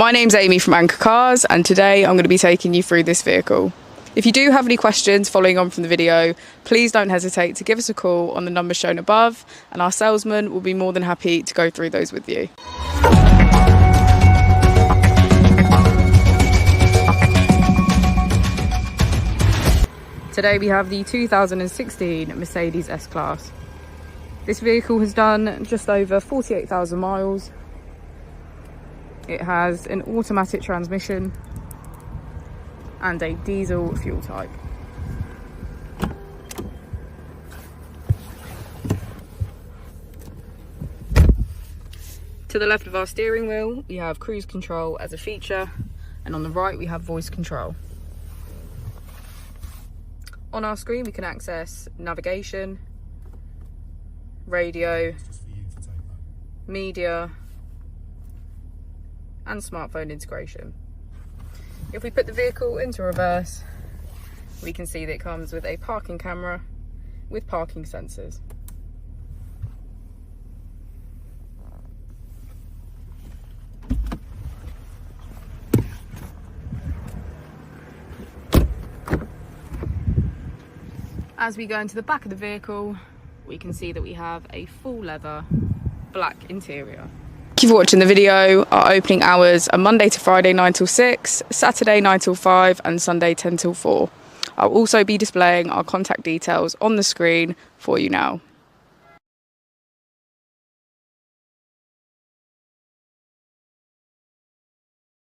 My name's Amy from Anchor Cars, and today I'm going to be taking you through this vehicle. If you do have any questions following on from the video, please don't hesitate to give us a call on the number shown above, and our salesman will be more than happy to go through those with you. Today we have the 2016 Mercedes S-Class. This vehicle has done just over 48,000 miles. It has an automatic transmission and a diesel fuel type. To the left of our steering wheel, we have cruise control as a feature, and on the right we have voice control. On our screen we can access navigation, radio, media, and smartphone integration. If we put the vehicle into reverse, we can see that it comes with a parking camera with parking sensors. As we go into the back of the vehicle, we can see that we have a full leather black interior. Thank you for watching the video. Our opening hours are Monday to Friday 9 till 6, Saturday 9 till 5 and Sunday 10 till 4. I'll also be displaying our contact details on the screen for you now.